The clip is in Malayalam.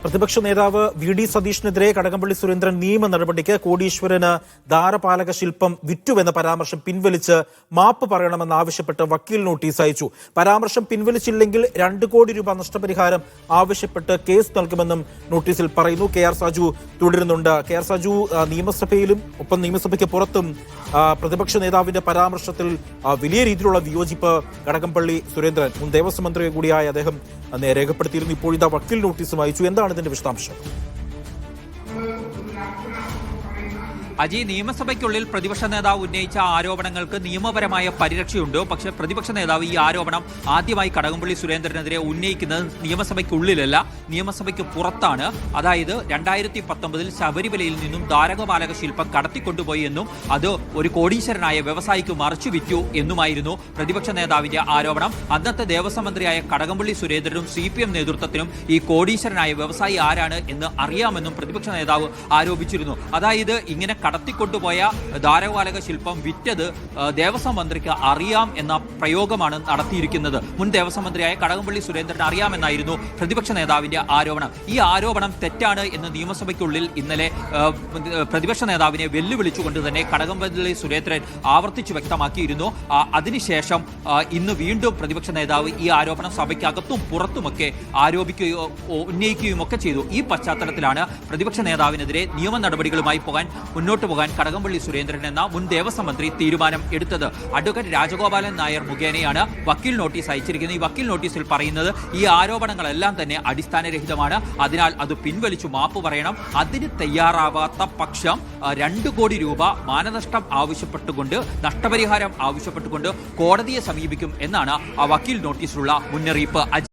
പ്രതിപക്ഷ നേതാവ് വി.ഡി. സതീഷിനെതിരെ കടകംപള്ളി സുരേന്ദ്രൻ നിയമ നടപടിക്ക് കോടീശ്വരന് ദ്വാരപാലക ശില്പം വിറ്റുവെന്ന പരാമർശം പിൻവലിച്ച് മാപ്പ് പറയണമെന്നാവശ്യപ്പെട്ട് വക്കീൽ നോട്ടീസ് അയച്ചു. പരാമർശം പിൻവലിച്ചില്ലെങ്കിൽ 2 കോടി രൂപ നഷ്ടപരിഹാരം ആവശ്യപ്പെട്ട് കേസ് നൽകുമെന്നും നോട്ടീസിൽ പറയുന്നു. കെ.ആർ. സാജു തുടരുന്നുണ്ട്. കെ.ആർ. സാജു, നിയമസഭയിലും ഒപ്പം നിയമസഭയ്ക്ക് പുറത്തും പ്രതിപക്ഷ നേതാവിന്റെ പരാമർശത്തിൽ വലിയ രീതിയിലുള്ള വിയോജിപ്പ് കടകംപള്ളി സുരേന്ദ്രൻ, മുൻ ദേവസ്വം മന്ത്രി കൂടിയായ അദ്ദേഹം രേഖപ്പെടുത്തിയിരുന്നു. ഇപ്പോഴിതാ വക്കീൽ നോട്ടീസും അയച്ചു. എന്താണ് ഇതിന്റെ വിശദാംശം? അജി, നിയമസഭയ്ക്കുള്ളിൽ പ്രതിപക്ഷ നേതാവ് ഉന്നയിച്ച ആരോപണങ്ങൾക്ക് നിയമപരമായ പരിരക്ഷയുണ്ട്. പക്ഷേ പ്രതിപക്ഷ നേതാവ് ഈ ആരോപണം ആദ്യമായി കടകംപള്ളി സുരേന്ദ്രനെതിരെ ഉന്നയിക്കുന്നത് നിയമസഭയ്ക്കുള്ളിലല്ല, നിയമസഭയ്ക്ക് പുറത്താണ്. അതായത് 2019 ശബരിമലയിൽ നിന്നും ദ്വാരപാലക ശില്പം കടത്തിക്കൊണ്ടുപോയി എന്നും അത് ഒരു കോടീശ്വരനായ വ്യവസായിക്ക് മറിച്ചു വിറ്റു എന്നുമായിരുന്നു പ്രതിപക്ഷ നേതാവിന്റെ ആരോപണം. അന്നത്തെ ദേവസ്വം മന്ത്രിയായ കടകംപള്ളി സുരേന്ദ്രനും CPM നേതൃത്വത്തിനും ഈ കോടീശ്വരനായ വ്യവസായി ആരാണ് എന്ന് അറിയാമെന്നും പ്രതിപക്ഷ നേതാവ് ആരോപിച്ചിരുന്നു. അതായത് ഇങ്ങനെ കടത്തിക്കൊണ്ടുപോയ ദ്വാരപാലക ശില്പം വിറ്റത് ദേവസ്വം മന്ത്രിക്ക് അറിയാം എന്ന പ്രയോഗമാണ് നടത്തിയിരിക്കുന്നത്. മുൻ ദേവസ്വം മന്ത്രിയായ കടകംപള്ളി സുരേന്ദ്രൻ അറിയാമെന്നായിരുന്നു പ്രതിപക്ഷ നേതാവിന്റെ ആരോപണം. ഈ ആരോപണം തെറ്റാണ് എന്ന് നിയമസഭയ്ക്കുള്ളിൽ ഇന്നലെ പ്രതിപക്ഷ നേതാവിനെ വെല്ലുവിളിച്ചുകൊണ്ട് തന്നെ കടകംപള്ളി സുരേന്ദ്രൻ ആവർത്തിച്ചു വ്യക്തമാക്കിയിരുന്നു. അതിനുശേഷം ഇന്ന് വീണ്ടും പ്രതിപക്ഷ നേതാവ് ഈ ആരോപണം സഭയ്ക്കകത്തും പുറത്തുമൊക്കെ ഉന്നയിക്കുകയും ഒക്കെ ചെയ്തു. ഈ പശ്ചാത്തലത്തിലാണ് പ്രതിപക്ഷ നേതാവിനെതിരെ നിയമ നടപടികളുമായി മുന്നോട്ട് പോകാൻ കടകംപള്ളി സുരേന്ദ്രൻ എന്ന മുൻ ദേവസ്വം മന്ത്രി തീരുമാനം എടുത്തത്. അഡ്വക്കേറ്റ് രാജഗോപാലൻ നായർ മുഖേനയാണ് വക്കീൽ നോട്ടീസ് അയച്ചിരിക്കുന്നത്. ഈ വക്കീൽ നോട്ടീസിൽ പറയുന്നത് ഈ ആരോപണങ്ങളെല്ലാം തന്നെ അടിസ്ഥാനരഹിതമാണ്, അതിനാൽ അത് പിൻവലിച്ചു മാപ്പ് പറയണം. അതിന് തയ്യാറാവാത്ത പക്ഷം 2 കോടി രൂപ മാനനഷ്ടം ആവശ്യപ്പെട്ടുകൊണ്ട്, നഷ്ടപരിഹാരം ആവശ്യപ്പെട്ടുകൊണ്ട് കോടതിയെ സമീപിക്കും എന്നാണ് ആ വക്കീൽ നോട്ടീസിലുള്ള മുന്നറിയിപ്പ്.